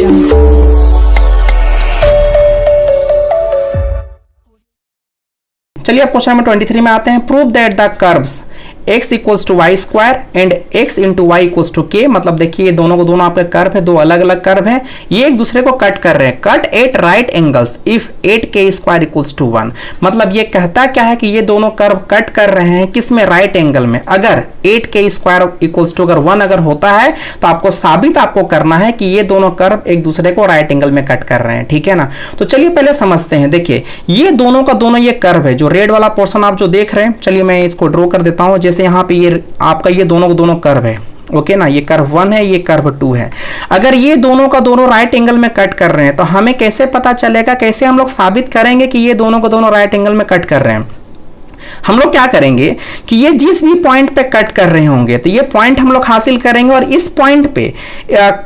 चलिए अब question number 23 में आते हैं। Prove that the curves x equals to y square and x into y equals to k. मतलब देखिए ये दोनों को दोनों आपके कर्व है, दो अलग अलग कर्व है, ये एक दूसरे को कट कर रहे हैं। Cut at right angles if 8k square equals to 1। मतलब ये कहता क्या है कि ये दोनों कर्व कट कर रहे हैं किस में, राइट एंगल में। अगर 8k स्क्वायर इक्वल्स टू अगर 1 अगर होता है तो आपको साबित आपको करना है कि ये दोनों कर्व एक दूसरे को राइट एंगल में कट कर रहे हैं, ठीक है ना। तो चलिए पहले समझते हैं। देखिए ये दोनों का दोनों ये कर्व है, जो रेड वाला पोर्शन आप जो देख रहे हैं, चलिए मैं इसको ड्रॉ कर देता हूं। जैसे यहाँ पे ये आपका ये दोनों का दोनों कर्व है, ओके ना, ये कर्व 1 है, ये कर्व 2 है। अगर ये दोनों का दोनों राइट एंगल में कट कर रहे हैं तो हमें कैसे पता चलेगा, कैसे हम लोग साबित करेंगे कि ये दोनों का दोनों राइट एंगल में कट कर रहे हैं। हम लोग क्या करेंगे कि ये जिस भी पॉइंट पे कट कर रहे होंगे तो ये पॉइंट हम लोग हासिल करेंगे और इस पॉइंट पे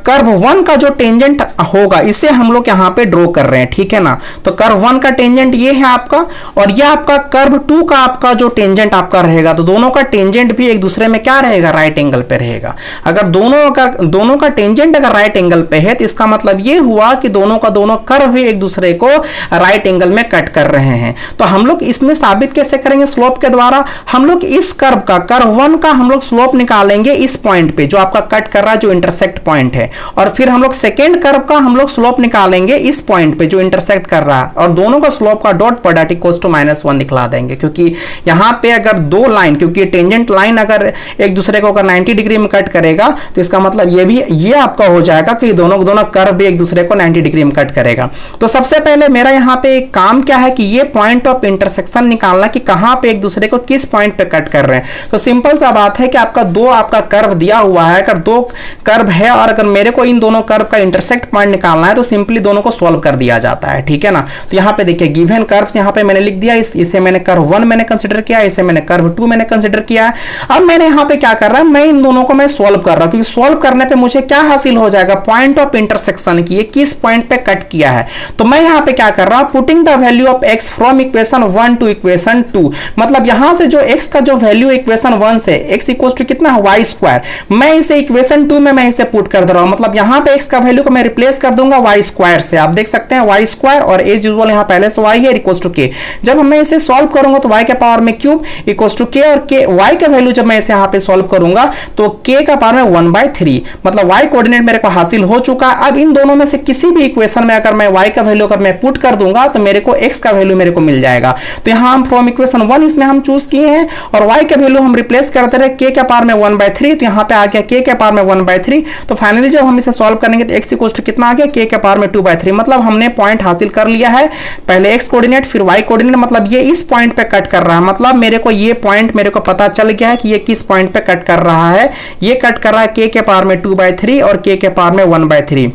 कर्व 1 का जो टेंजेंट होगा इसे हम लोग यहाँ पे ड्रॉ कर रहे हैं, ठीक है ना। तो कर्व 1 का टेंजेंट ये है आपका, और ये आपका कर्व 2 का आपका जो टेंजेंट आपका रहेगा, तो दोनों का टेंजेंट भी एक दूसरे में क्या रहेगा, राइट एंगल पे रहेगा। अगर दोनों का टेंजेंट अगर राइट एंगल पे है तो इसका मतलब ये हुआ कि दोनों का दोनों कर्व भी एक दूसरे को राइट एंगल में कट कर रहे हैं। तो हम लोग इसमें साबित कैसे करेंगे, स्लोप के द्वारा। हम लोग इस कर्व का, कर्व 1 का हम लोग स्लोप निकालेंगे इस पॉइंट पे जो आपका कट कर रहा है, जो इंटरसेक्ट पॉइंट है, और फिर हम लोग सेकेंड कर्व का हम लोग स्लोप निकालेंगे इस पॉइंट पे जो इंटरसेक्ट कर रहा है, और दोनों का स्लोप का डॉट प्रोडक्ट इक्वल्स टू -1 दिखला देंगे। क्योंकि यहां पे अगर दो लाइन, क्योंकि टेंजेंट लाइन अगर एक दूसरे को अगर 90 डिग्री में कट करेगा तो इसका मतलब ये आपका हो जाएगा कि दोनों कर्व भी एक दूसरे को 90 डिग्री में कट करेगा। तो सबसे पहले मेरा यहाँ पे एक काम क्या है कि ये पॉइंट ऑफ इंटरसेक्शन निकालना कि कहां पे एक दूसरे को किस पॉइंट पे कट कर रहे हैं। तो सिंपल सा बात है कि आपका कर्व दिया हुआ है, अगर दो कर्व है और अगर मेरे को इन दोनों कर्व का इंटरसेक्ट पॉइंट निकालना है तो सिंपली दोनों को सॉल्व कर दिया जाता है, ठीक है ना। तो यहाँ पे देखिए गिवन कर्व्स यहाँ पे मैंने लिख दिया, इसे मैंने कर्व 1 मैंने कंसीडर किया, इसे मैंने कर्व 2 मैंने कंसीडर किया। अब मैंने यहाँ पे क्या कर रहा है, मैं इन दोनों को मैं सॉल्व कर रहा हूं, क्योंकि सॉल्व करने पे मुझे क्या हासिल हो जाएगा, पॉइंट ऑफ इंटरसेक्शन की, किस पॉइंट पे कट किया है। तो मैं यहाँ पे क्या कर रहा हूं, putting the value of x from equation 1 to equation 2। मतलब यहां से जो x का जो वैल्यू इक्वेशन 1 से x इक्वल्स टू कितना है, y स्क्वायर, मैं इसे इक्वेशन 2 में मैं इसे पुट कर दे रहा हूं। मतलब यहां पे x का वैल्यू को मैं रिप्लेस कर दूंगा y स्क्वायर से। आप देख सकते हैं y स्क्वायर, और एज यूजुअल यहां पहले से y है, इक्वल्स टू k। जब मैं इसे सॉल्व करूंगा तो y के पावर में क्यूब इक्वल्स टू k, और k y का वैल्यू जब मैं इसे यहां पे सॉल्व करूंगा तो k का पावर में 1/3। मतलब y कोऑर्डिनेट मेरे को हासिल हो चुका है। अब इन दोनों में से किसी भी इक्वेशन में अगर मैं y का वैल्यू अगर मैं पुट कर दूंगा तो मेरे को x का वैल्यू मेरे को मिल जाएगा। तो यहां हम फ्रॉम इक्वेशन 1 इसमें हम चूज किए हैं, और y का वैल्यू हम रिप्लेस करते रहे k के पावर में 1/3, तो यहां पे आ गया k के पावर में 1/3। तो फाइनली जब हम इसे सॉल्व करेंगे तो x इक्वल्स टू कितना आ गया, k के पावर में 2/3। मतलब हमने पॉइंट हासिल कर लिया है, पहले x कोऑर्डिनेट फिर y कोऑर्डिनेट। मतलब ये इस पॉइंट पे कट कर रहा है, मतलब मेरे को ये पॉइंट मेरे को पता चल गया है कि ये किस पॉइंट पे कट कर रहा है। ये कट कर रहा है k के पावर में 2/3 और k के पावर में 1/3।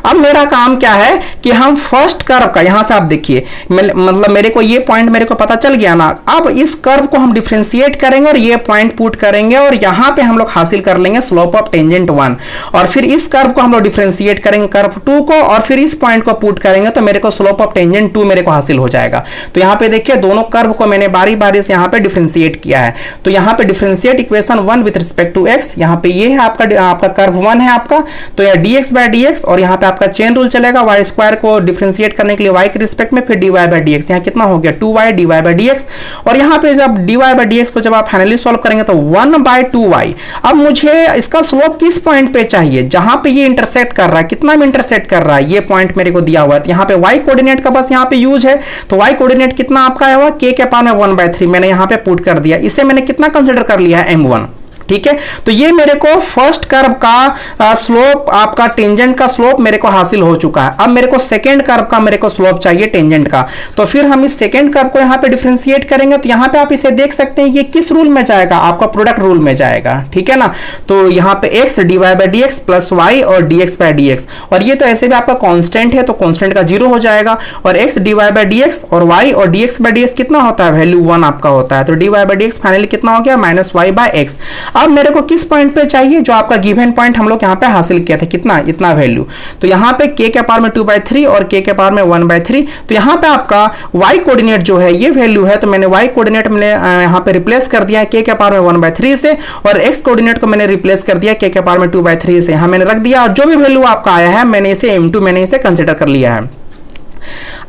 अब मेरा काम क्या है कि हम फर्स्ट कर्व का, यहां से आप देखिए, मतलब मेरे को ये पॉइंट मेरे को पता चल गया ना। अब इस कर्व को हम डिफरेंशिएट करेंगे और ये पॉइंट पुट करेंगे, और यहां पे हम लोग हासिल कर लेंगे स्लोप ऑफ टेंजेंट 1, और फिर इस कर्व को हम लोग डिफरेंशिएट करेंगे कर्व 2 को, और फिर इस पॉइंट को पुट करेंगे तो मेरे को स्लोप ऑफ टेंजेंट 2 मेरे को हासिल हो जाएगा। तो यहाँ पे देखिए दोनों कर्व को मैंने बारी बारी से यहाँ पे डिफरेंशिएट किया है। तो यहाँ पे differentiate equation 1 with respect to x, यहाँ पे ये है आपका कर्व 1 है आपका, तो यह dx/dx, और यहाँ पे आपका चेन रूल चलेगा, y स्क्वायर को डिफरेंशिएट करने के लिए y के रिस्पेक्ट में, फिर dy/dx। यहाँ कितना हो गया 2y dy/dx, और यहाँ पे जब dy/dx को जब आप फाइनली सॉल्व करेंगे तो 1/2y। अब मुझे इसका स्लोप किस पॉइंट पे चाहिए, जहां पे ये इंटरसेक्ट कर रहा है, कितना में इंटरसेक्ट कर रहा है, ये पॉइंट मेरे को दिया हुआ है। तो यहाँ पे y कोऑर्डिनेट का बस यहाँ पे यूज है, तो y कोऑर्डिनेट कितना आपका है, k के पावर में 1/3 मैंने यहाँ पे पुट कर दिया। इसे मैंने कितना कंसिडर कर लिया है, m1, ठीक है। तो ये मेरे को फर्स्ट कर्व का स्लोप, आपका टेंजेंट का स्लोप मेरे को हासिल हो चुका है। अब मेरे को सेकंड कर्व का मेरे को स्लोप चाहिए टेंजेंट का, तो फिर हम इस सेकंड कर्व को यहाँ पे डिफरेंशिएट करेंगे। तो यहाँ पे आप इसे देख सकते हैं, ये किस रूल में जाएगा, आपका प्रोडक्ट रूल में जाएगा, ठीक है ना। तो यहाँ पे x dy/dx प्लस y और dx/dx, और ये तो ऐसे भी आपका कांस्टेंट है तो कांस्टेंट का 0 हो जाएगा, और x dy/dx और y और dx/dx कितना होता है, वैल्यू 1 आपका होता है। तो dy/dx फाइनली कितना हो गया, -y/x। अब मेरे को किस पॉइंट पे चाहिए, जो आपका गिवन पॉइंट हम लोग यहाँ पे हासिल किया था, कितना, इतना वैल्यू। तो यहाँ पे k के पावर में 2/3 और k के पावर में 1/3। तो यहाँ पे आपका y कोऑर्डिनेट जो है ये वैल्यू है, तो मैंने y कोऑर्डिनेट मैंने यहाँ पे रिप्लेस कर दिया k के पावर में 1/3 से, और x कोऑर्डिनेट को मैंने रिप्लेस कर दिया k के पावर में 2/3 से। यहाँ मैंने रख दिया, और जो भी वैल्यू आपका आया है मैंने इसे m2 मैंने इसे कंसिडर कर लिया है।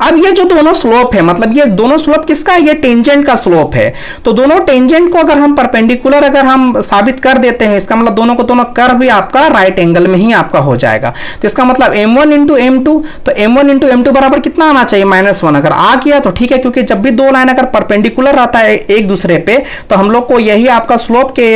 अब ये जो दोनों स्लोप है, मतलब ये दोनों स्लोप किसका है, ये टेंजेंट का स्लोप है। तो दोनों टेंजेंट को अगर हम परपेंडिकुलर अगर हम साबित कर देते हैं, इसका मतलब दोनों को दोनों कर्व भी आपका राइट एंगल में ही आपका हो जाएगा। तो इसका मतलब m1 इंटू m2, तो m1 इंटू m2 बराबर कितना आना चाहिए, -1। अगर आ गया तो ठीक है, क्योंकि जब भी दो लाइन अगर परपेंडिकुलर रहता है एक दूसरे पे, तो हम लोग को यही आपका स्लोप के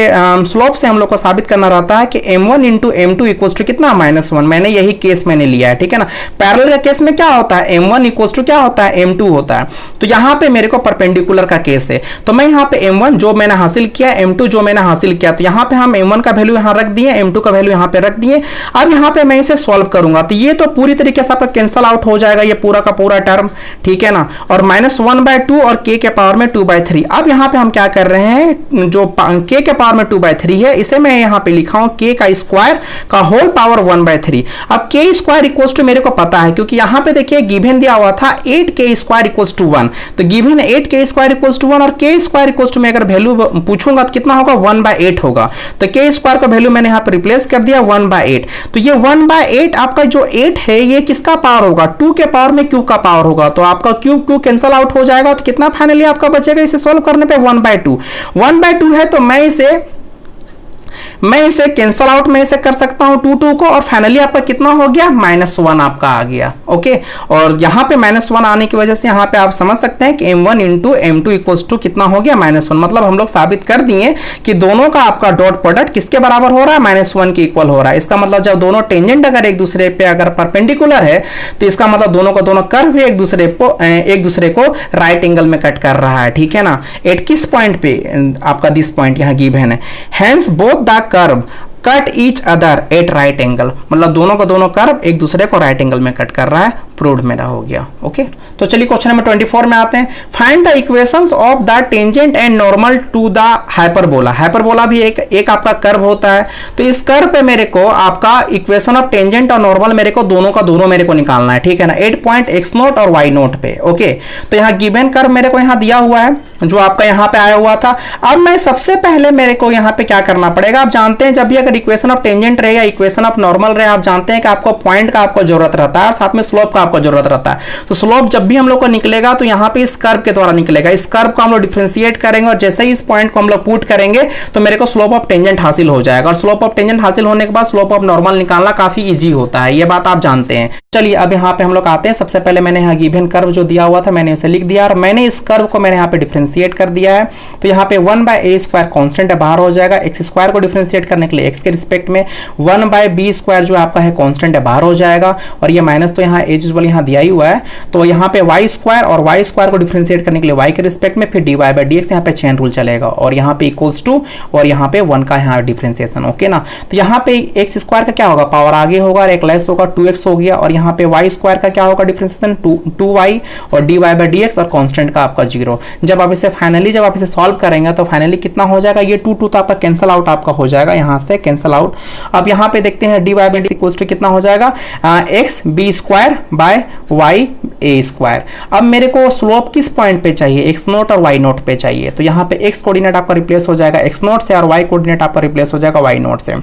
स्लोप से हम लोग को साबित करना रहता है कि m1 into m2 equals to कितना, -1। मैंने यही केस मैंने लिया है, ठीक है ना। पैरेलल का केस में क्या होता है, m1 इक्वल्स टू क्या होता है, m2 होता है। तो यहां पे मेरे को परपेंडिकुलर का केस है, तो मैं यहां पे m1 जो मैंने हासिल किया, m2 जो मैंने हासिल किया, तो यहां पे हम m1 का वैल्यू यहां रख दिए, m2 का वैल्यू यहां पे रख दिए। अब यहां पे मैं इसे सॉल्व करूंगा, तो ये तो पूरी तरीके से आपका कैंसल आउट हो जाएगा, ये पूरा का पूरा टर्म, ठीक है ना। और -1/2 और k के पावर में 2/3। अब यहां पे हम क्या कर रहे हैं, जो k के पावर में 2/3 है, इसे मैं यहां पे लिखा हूं k का स्क्वायर का होल पावर 1/3। अब k स्क्वायर इक्वल्स टू मेरे को पता है, क्योंकि यहां पे देखिए गिवन दिया हुआ था 8k स्क्वायर इक्वल्स टू 1। तो given 8k square equals to 1 और k स्क्वायर इक्वल्स टू में अगर वैल्यू पूछूंगा तो कितना होगा, 1/8 होगा। तो k स्क्वायर का वैल्यू मैंने यहां पे रिप्लेस कर दिया 1/8। तो ये 1/8 आपका जो 8 है ये किसका पावर होगा, 2 के पावर में क्यूब का पावर होगा। तो आपका क्यूब कैंसल आउट हो जाएगा, तो कितना फाइनली आपका बचेगा इसे सोल्व करने पे, 1/2। 1/2 है, तो मैं इसे कैंसल आउट में इसे कर सकता हूं 2 को, और फाइनली आपका कितना हो गया, -1 आपका आ गया। ओके, और यहां पे -1 आने की वजह से यहां पे आप समझ सकते हैं कि m1 into m2 equals to कितना हो गया, -1। मतलब हम लोग साबित कर दिए कि दोनों का आपका डॉट प्रोडक्ट किसके बराबर हो रहा है, -1 के इक्वल हो रहा है। इसका मतलब जब दोनों टेंजेंट अगर एक दूसरे पे अगर परपेंडिकुलर है, तो इसका मतलब दोनों का दोनों कर्व भी एक दूसरे को राइट एंगल में कट कर रहा है, ठीक है ना। एट किस पॉइंट पे, आपका दिस पॉइंट यहां गिवन है। Hence both the curve cut each other at right angle, मतलब दोनों का दोनों कर्व एक दूसरे को राइट एंगल में कट कर रहा है, प्रूव्ड मेरा हो गया। ओके, तो चलिए क्वेश्चन नंबर 24 में आते हैं। Find the equations of the tangent and normal to the hyperbola. Hyperbola भी एक आपका कर्व होता है, तो इस कर्व पे मेरे को आपका इक्वेशन ऑफ टेंजेंट और नॉर्मल मेरे को दोनों का दोनों मेरे को निकालना है, ठीक है ना। 8 पॉइंट x0 और y0 पे। ओके, तो यहाँ गिवन कर्व मेरे को यहाँ दिया हुआ है, जो आपका यहाँ पे आया हुआ था। अब मैं सबसे पहले मेरे को यहाँ पे क्या करना पड़ेगा, आप जानते हैं जब भी अगर इक्वेशन ऑफ टेंजेंट रहे या इक्वेशन ऑफ नॉर्मल रहे, आप जानते हैं कि आपको पॉइंट का आपको जरूरत रहता है, साथ में स्लोप का आपको जरूरत रहता है। तो स्लोप जब भी हम लोग को निकलेगा तो यहाँ पे इस कर्व के द्वारा निकलेगा। इस कर्व को हम लोग डिफरेंशिएट करेंगे, और जैसे ही इस पॉइंट को हम लोग पुट करेंगे तो मेरे को स्लोप ऑफ टेंजेंट हासिल हो जाएगा। और स्लोप ऑफ टेंजेंट हासिल होने के बाद स्लोप ऑफ नॉर्मल निकालना काफी इजी होता है, ये बात आप जानते हैं। चलिए अब यहाँ पे हम लोग आते हैं। सबसे पहले मैंने यहाँ गिवन कर्व जो दिया हुआ था मैंने उसे लिख दिया, और मैंने इस कर्व को मैंने यहाँ पे डिफरेंशिएट कर दिया है। तो यहाँ पे 1/a² कांस्टेंट है, बाहर हो जाएगा। x स्क्वायर को डिफरेंशिएट करने के लिए x के रिस्पेक्ट में 1/b² जो आपका है कांस्टेंट है, बाहर हो जाएगा। और ये माइनस तो यहाँ एज यूजुअल यहाँ दिया ही हुआ है, तो यहाँ पे y² और y² को डिफरेंशिएट करने के लिए y के रिस्पेक्ट में फिर dy/dx यहाँ पे चेन रूल चलेगा, और यहाँ पे इक्वल्स टू और यहाँ पे 1 का यहाँ डिफरेंशिएशन। ओके ना, तो यहाँ पे x स्क्वायर का क्या होगा, पावर आगे होगा और एक लेस होगा, 2x हो गया। और यहाँ पे y स्क्वायर का क्या होगा डिफरेंशिएशन, 2y, और dy/dx और कांस्टेंट का आपका 0। जब आप इसे सॉल्व करेंगे तो फाइनली कितना हो जाएगा, ये 2 तो आपका कैंसल आउट आपका हो जाएगा, यहाँ से कैंसल आउट। अब यहाँ पे देखते हैं dy/dx इक्वल्स टू कितना हो जाएगा, xb²/y_a²। अब मेरे को स्लोप किस पॉइंट पे चाहिए, x0 और y0 पे चाहिए। तो यहाँ पे x कोऑर्डिनेट आपका रिप्लेस हो जाएगा x0 से, और y कोऑर्डिनेट आपका रिप्लेस हो जाएगा y0 से।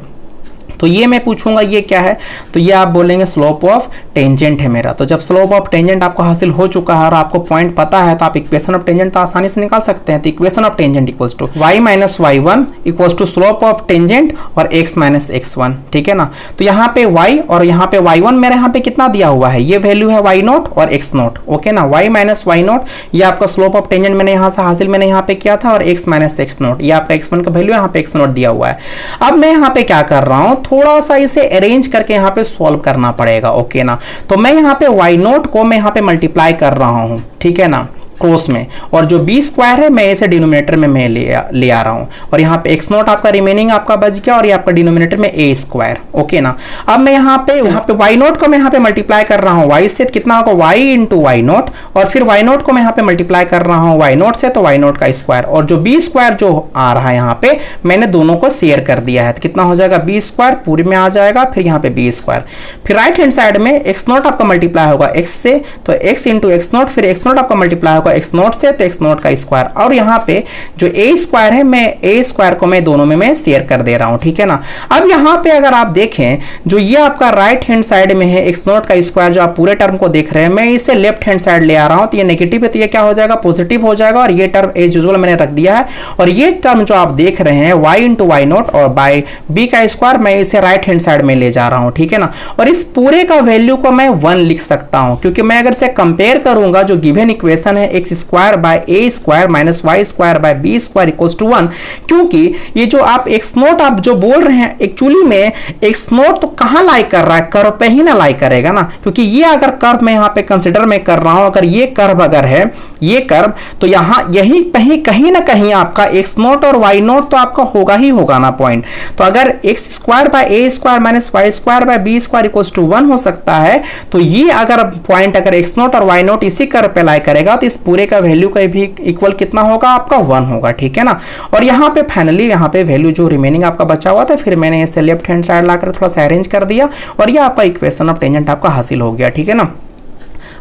तो ये मैं पूछूंगा ये क्या है, तो ये आप बोलेंगे स्लोप ऑफ टेंजेंट है मेरा। तो जब स्लोप ऑफ टेंजेंट आपको हासिल हो चुका है और आपको पॉइंट पता है, तो आप इक्वेशन ऑफ टेंजेंट तो आसानी से निकाल सकते हैं। तो equation of tangent equals to y-y1 equals to slope of tangent और x-x1, ठीक है ना। तो यहाँ पे y और यहाँ पे y1 मेरे यहाँ पे कितना दिया हुआ है, ये वैल्यू है y0 और x0। ओके ना, y-y0 ये आपका स्लोप ऑफ टेंजेंट मैंने यहाँ से हासिल मैंने यहाँ पे किया था, और x-x0 ये आपका x1 का वैल्यू यहाँ पे x0 दिया हुआ है। अब मैं यहाँ पे क्या कर रहा हूँ, थोड़ा सा इसे अरेंज करके यहाँ पे सॉल्व करना पड़ेगा। ओके ना, तो मैं यहाँ पे y0 को मैं यहाँ पे मल्टीप्लाई कर रहा हूँ, ठीक है ना। क्रॉस में, और जो बी स्क्वायर है मैं इसे डिनोमिनेटर में मैं ले आ रहा हूं, और यहाँ पे x नॉट आपका रिमेनिंग आपका बच गया, और ये आपका डिनोमिनेटर में a स्क्वायर। ओके ना, अब मैं यहाँ पे y नोट को मैं यहाँ पे मल्टीप्लाई कर रहा हूँ y से, कितना होगा y इंटू वाई नोट, और फिर y नोट को मैं यहाँ पे मल्टीप्लाई कर रहा हूँ y नोट से, तो y नोट का स्क्वायर, और जो b स्क्वायर जो आ रहा है यहाँ पे मैंने दोनों को शेयर कर दिया है, तो कितना हो जाएगा b स्क्वायर पूरे में आ जाएगा, फिर यहाँ पे b स्क्वायर, फिर राइट हैंड साइड में x नोट आपका मल्टीप्लाई होगा x से, तो x इंटू एक्स नोट, फिर x नोट आपका मल्टीप्लाई होगा x नोट से, तो x नोट का स्क्वायर, और यहाँ पे जो a स्क्वायर है मैं a स्क्वायर को मैं दोनों में मैं शेयर कर दे रहा हूँ। ठीक है ना, अब यहाँ पे अगर आप देखें जो ये आपका राइट हैंड साइड में है x नोट का स्क्वायर, जो आप पूरे टर्म को देख रहे हैं, मैं इसे लेफ्ट हैंड साइड ले आ रहा हूँ, तो ये नेगेटिव है तो ये क्या हो जाएगा पॉजिटिव हो जाएगा, और ये टर्म एज यूजुअल मैंने रख दिया है, और ये टर्म जो आप देख रहे हैं y इंटू वाई नोट और बाय b का स्क्वायर, मैं इसे राइट हैंड साइड में ले जा रहा हूँ। ठीक है ना, और इस पूरे का वैल्यू को मैं 1 लिख सकता हूँ, क्योंकि मैं अगर से कंपेयर करूंगा जो गिवन इक्वेशन है x square by a square minus y square by b square equals to 1, क्योंकि ये जो आप x नोट आप जो बोल रहे हैं एक्चुअली में x नोट तो कहां लाई कर रहा है, कर्व पे ही ना लाई करेगा ना, क्योंकि ये अगर कर्व मैं यहाँ पे कंसिडर में कर रहा हूं, अगर ये कर्व अगर है ये कर्व, तो यहाँ यही कहीं ना कहीं आपका x नोट और y नोट तो आपका होगा ही होगा ना पॉइंट, तो अगर x square by a square minus y square by b square equals to 1 हो सकता है, तो ये अगर पॉइंट अगर x नोट और y नोट इसी कर्व पे लाई करेगा, तो इस पूरे का वैल्यू का भी इक्वल कितना होगा आपका 1 होगा। ठीक है ना, और यहाँ पे फाइनली यहाँ पे वैल्यू जो रिमेनिंग आपका बचा हुआ था, फिर मैंने इसे लेफ्ट हैंड साइड लाकर थोड़ा सा अरेंज कर दिया, और ये आपका इक्वेशन ऑफ टेंजेंट आपका हासिल हो गया। ठीक है ना,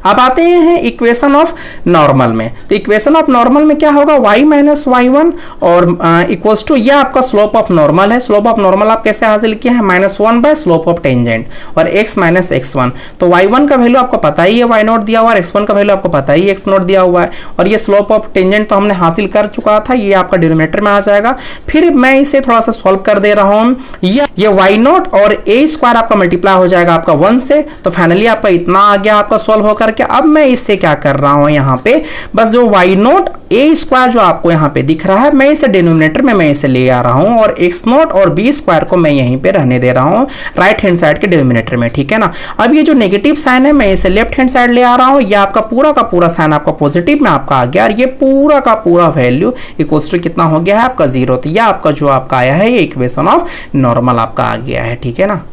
अब आते हैं इक्वेशन ऑफ नॉर्मल में, तो इक्वेशन ऑफ नॉर्मल में क्या होगा y माइनस वाई वन और इक्वल्स टू, ये आपका स्लोप ऑफ नॉर्मल है, स्लोप ऑफ नॉर्मल आप कैसे हासिल किया है -1 बाय स्लोप ऑफ टेंजेंट, और x माइनस x1, तो y1 का वैल्यू आपको पता ही है y नोट दिया हुआ है, x1 का वैल्यू आपको पता ही है x नोट दिया हुआ है, और ये स्लोप ऑफ टेंजेंट तो हमने हासिल कर चुका था, ये आपका डिनोमिनेटर में आ जाएगा। फिर मैं इसे थोड़ा सा सॉल्व कर दे रहा हूँ, ये y नोट और a स्क्वायर आपका मल्टीप्लाई हो जाएगा आपका 1 से, तो फाइनली आपका इतना आ गया आपका सॉल्व होकर के। अब मैं इससे क्या कर रहा हूं यहाँ पे, बस जो y नोट a स्क्वायर जो आपको यहाँ पे दिख रहा है, मैं इसे डिनोमिनेटर में मैं इसे ले आ रहा हूं, और x नोट और b स्क्वायर को मैं यहीं पे रहने दे रहा हूं राइट हैंड साइड के डिनोमिनेटर में। ठीक है ना, अब ये जो नेगेटिव साइन है मैं इसे लेफ्ट हैंड साइड ले आ रहा हूं, ये आपका पूरा का पूरा साइन आपका पॉजिटिव में आपका आ गया, और ये पूरा का पूरा वैल्यू इक्वल्स टू कितना हो गया है आपका 0, तो ये आपका जो आपका आया है ये इक्वेशन ऑफ नॉर्मल आपका आ गया है। ठीक है ना,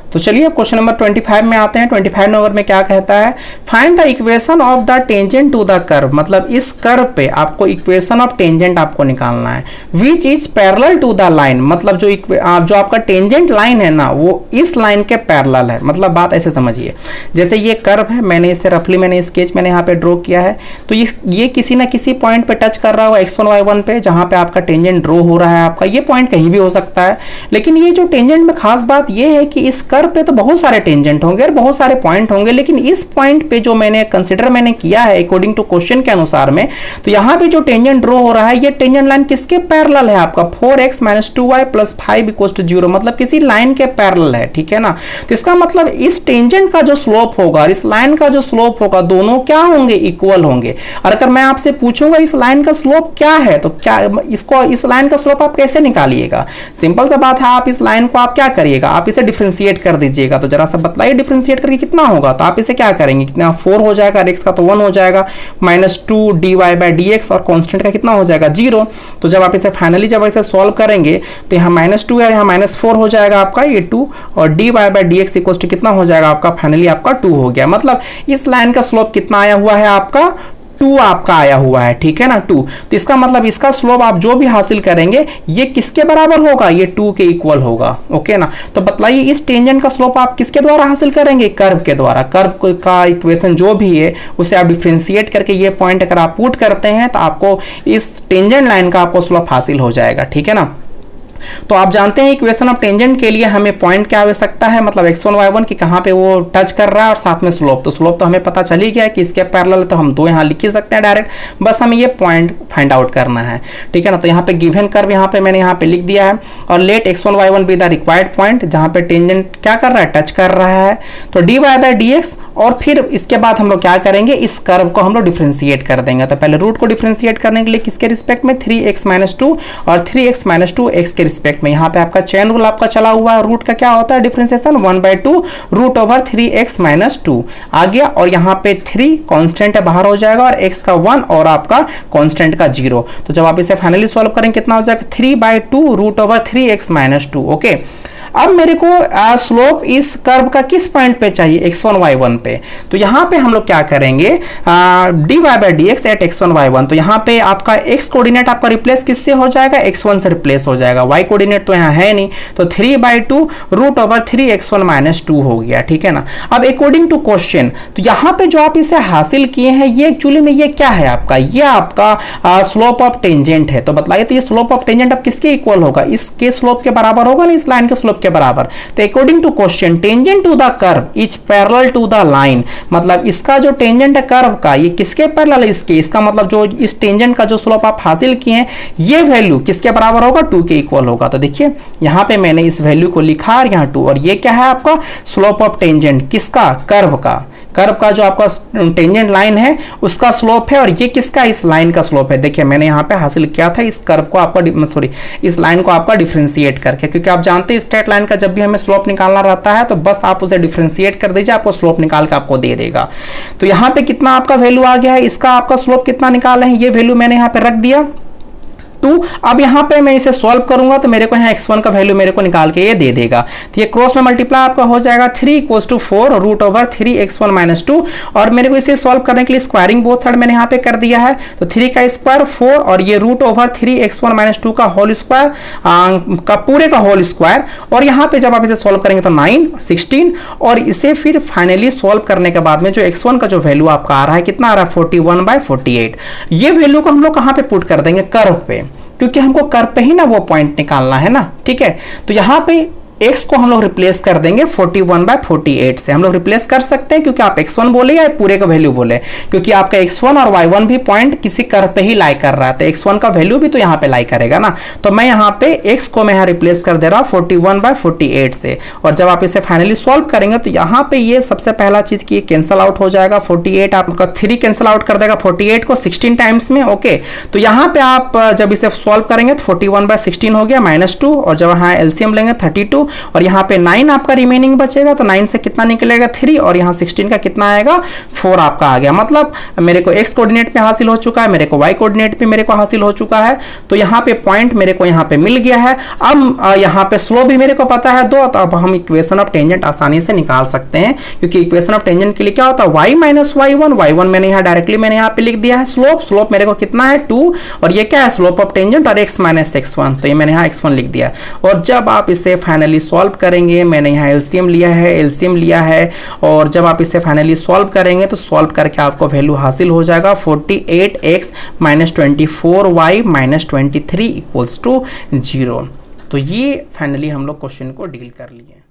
तो चलिए अब क्वेश्चन नंबर 25 में आते हैं। 25 नंबर में क्या कहता है, find the equation of the tangent to the curve, मतलब इस कर्व पे आपको इक्वेशन ऑफ टेंजेंट आपको निकालना है, which is parallel to the line, मतलब जो आपका टेंजेंट लाइन है ना वो इस लाइन के पैरेलल है। मतलब बात ऐसे समझिए, जैसे ये कर्व है, मैंने इसे रफली मैंने स्केच मैंने यहाँ पे ड्रॉ किया है, तो ये किसी ना किसी पॉइंट पे टच कर रहा होगा x1 y1 पे, जहां पे आपका टेंजेंट ड्रॉ हो रहा है आपका, ये पॉइंट कहीं भी हो सकता है, लेकिन ये जो टेंजेंट में खास बात ये है कि इस कर्व पे तो बहुत सारे टेंजेंट होंगे और बहुत सारे पॉइंट होंगे, लेकिन इस पॉइंट पे जो मैंने कंसीडर मैंने किया है अकॉर्डिंग टू क्वेश्चन के अनुसार में, तो यहां पे जो टेंजेंट ड्रॉ हो रहा है ये टेंजेंट लाइन किसके पैरेलल है आपका 4x - 2y + 5 = 0, मतलब किसी लाइन के पैरेलल है। ठीक है ना, तो इसका मतलब इस टेंजेंट का जो स्लोप होगा और इस लाइन का जो स्लोप होगा दोनों क्या होंगे, इक्वल होंगे। और अगर मैं आपसे पूछूंगा इस लाइन का स्लोप क्या है, तो क्या इसको इस लाइन का स्लोप आप कैसे निकालिएगा, सिंपल सा बात है, आप इस लाइन को आप क्या करिएगा, आप इसे डिफरेंशिएट कर दीजिएगा। तो जरा सा बतलाइए डिफरेंशिएट करके कितना होगा, तो आप इसे क्या करेंगे, कितना 4 हो जाएगा, x का तो 1 हो जाएगा, -2 dy/dx, और कांस्टेंट का कितना हो जाएगा 0। तो जब आप इसे फाइनली जब इसे सॉल्व करेंगे तो यहाँ -2 है, यहाँ -4 हो जाएगा आपका ये 2, और dy/dx इक्वल टू कितना हो जाएगा आपका फाइनली आपका 2 हो गया। मतलब इस लाइन का स्लोप कितना आया हुआ है आपका 2 आपका आया हुआ है। ठीक है ना, 2, तो इसका मतलब इसका स्लोप आप जो भी हासिल करेंगे ये किसके बराबर होगा, ये 2 के इक्वल होगा। ओके ना, तो बतलाइए इस टेंजेंट का स्लोप आप किसके द्वारा हासिल करेंगे, कर्व के द्वारा। कर्व का इक्वेशन जो भी है उसे आप डिफरेंशिएट करके ये पॉइंट अगर आप पुट करते हैं तो आपको इस टेंजेंट लाइन का आपको स्लोप हासिल हो जाएगा। ठीक है ना, तो आप जानते हैं इक्वेशन ऑफ टेंजेंट के लिए हमें पॉइंट की आवश्यकता है, मतलब x1 y1 की कहां पे वो टच कर रहा है, और साथ में स्लोप। तो स्लोप तो हमें पता चल ही गया कि इसके पैरेलल, तो हम 2 यहां लिख ही सकते हैं डायरेक्ट, बस हमें ये पॉइंट फाइंड आउट करना है। ठीक है ना, तो यहाँ पे गिवन कर्व यहाँ पे मैंने यहाँ पे लिख दिया है, और let x1 y1 be the required point, जहां पे टेंजेंट क्या कर रहा है, टच कर रहा है। तो dy/dx, और फिर इसके बाद हम लोग क्या करेंगे, इस कर्व को हम लोग डिफरेंशिएट कर देंगे। तो पहले रूट को डिफरेंशिएट करने के लिए किसके रिस्पेक्ट में 3x - 2 और 3x - 2 x के रिस्पेक्ट में। यहाँ पे आपका चेन रूल आपका चला हुआ है, रूट का क्या होता है differentiation 1/2 root over 3x minus 2 आ गया, और यहाँ पे 3 कांस्टेंट है बाहर हो जाएगा, और x का 1 और आपका कांस्टेंट का 0। तो जब आप इसे फाइनली सॉल्व करेंगे कितना हो जाएगा 3/2 root over 3x minus 2। Okay, अब मेरे को स्लोप इस कर्व का किस पॉइंट पे चाहिए, x1 y1 पे। तो यहाँ पे हम लोग क्या करेंगे dy/dx एट x1 y1। तो यहाँ पे आपका x कोऑर्डिनेट आपका रिप्लेस किससे हो जाएगा, x1 से रिप्लेस हो जाएगा, y कोऑर्डिनेट तो यहाँ है नहीं, तो 3/2 रूट ओवर 3x1 माइनस 2 हो गया, ठीक है ना। अब अकॉर्डिंग टू क्वेश्चन, तो यहाँ पे जो आप इसे हासिल किए हैं ये एक्चुअली में ये क्या है आपका, ये आपका स्लोप ऑफ टेंजेंट है। तो बताइए, तो ये स्लोप ऑफ टेंजेंट अब किसके इक्वल होगा, इसके स्लोप के बराबर होगा ना, इस लाइन के स्लोप के बराबर। तो according to question tangent to the curve is parallel to the line, मतलब इसका जो टेंजेंट है कर्व का ये किसके पैरेलल है, इसके। इसका मतलब जो इस टेंजेंट का जो स्लोप आप हासिल किए हैं ये वैल्यू किसके बराबर होगा, 2 के इक्वल होगा। तो देखिए यहां पे मैंने इस वैल्यू को लिखा और यहां 2, और ये क्या है आपका स्लोप ऑफ टेंजेंट किसका, कर्व का। कर्व का जो आपका टेंजेंट लाइन है उसका स्लोप है, और ये किसका, इस लाइन का स्लोप है। देखिए मैंने यहाँ पे हासिल किया था इस कर्व को आपका सॉरी इस लाइन को आपका डिफरेंशिएट करके, क्योंकि आप जानते हैं स्ट्रेट लाइन का जब भी हमें स्लोप निकालना रहता है तो बस आप उसे डिफरेंशिएट कर दीजिए, आपको स्लोप निकाल के आपको दे देगा। तो यहाँ पे कितना आपका वैल्यू आ गया है, इसका आपका स्लोप कितना निकाला है, ये वैल्यू मैंने यहाँ पे रख दिया 2। अब यहाँ पे मैं इसे सॉल्व करूंगा तो मेरे को यहाँ x1 का वैल्यू मेरे को निकाल के ये दे देगा। तो ये क्रॉस में मल्टीप्लाई आपका हो जाएगा 3 = 4 रूट ओवर 3x1 माइनस 2, और मेरे को इसे सॉल्व करने के लिए स्क्वायरिंग बोथ साइड मैंने यहाँ पे कर दिया है। तो 3 का स्क्वायर 4 और ये रूट ओवर 3x1 माइनस 2 का होल स्क्वायर का पूरे का होल स्क्वायर, और यहाँ पे जब आप इसे सॉल्व करेंगे तो 9 16, और इसे फिर फाइनली सॉल्व करने के बाद में जो x1 का जो वैल्यू आपका आ रहा है कितना आ रहा है 41/48। ये वैल्यू को हम लोग कहाँ पे पुट कर देंगे, कर्व पे, क्योंकि हमको कर्व पे ही ना वो पॉइंट निकालना है ना, ठीक है। तो यहां पे x को हम लोग रिप्लेस कर देंगे 41/48 से। हम लोग रिप्लेस कर सकते हैं क्योंकि आप x1 बोले या पूरे का वैल्यू बोले, क्योंकि आपका x1 और y1 भी पॉइंट किसी कर्व पे ही लाई कर रहा है, तो x1 का वैल्यू भी तो यहाँ पे लाई करेगा ना। तो मैं यहाँ पे x को मैं यहाँ रिप्लेस कर दे रहा हूँ 41/48 से, और जब आप इसे फाइनली सॉल्व करेंगे तो यहाँ पे ये सबसे पहला चीज की कैंसल आउट हो जाएगा, 48 आपका 3 कैंसल आउट कर देगा 48 को 16 टाइम्स में। ओके, तो यहाँ पे आप जब इसे सॉल्व करेंगे तो 41/16 हो गया -2, और जब यहाँ एलसीएम लेंगे 32, और यहाँ पे 9 आपका रिमेनिंग बचेगा, तो 9 से कितना निकलेगा 3, और यहाँ 16 का कितना आएगा 4 आपका आ गया। मतलब मेरे को x कोऑर्डिनेट पे हासिल हो चुका है, मेरे को y कोऑर्डिनेट पे मेरे को हासिल हो चुका है। तो यहाँ पे पॉइंट मेरे को यहाँ पे मिल गया है। अब यहाँ पे स्लोप भी मेरे को पता है 2, तो अब हम इक्वेशन ऑफ टेंजेंट आसानी से निकाल सकते हैं, क्योंकि इक्वेशन ऑफ टेंजेंट के लिए क्या होता है y माइनस y1 मैंने यहाँ डायरेक्टली मैंने यहाँ पे लिख दिया है। स्लोप मेरे को कितना है 2, और ये क्या है स्लोप ऑफ टेंजेंट, और x माइनस x1, तो ये मैंने यहाँ x1 लिख दिया। और जब आप इसे फाइनली सॉल्व करेंगे, मैंने यहाँ एलसीएम लिया है, और जब आप इसे फाइनली सॉल्व करेंगे तो सॉल्व करके आपको वैल्यू हासिल हो जाएगा 48x माइनस 24y माइनस 23 = 0। तो ये फाइनली हम लोग क्वेश्चन को डील कर लिए।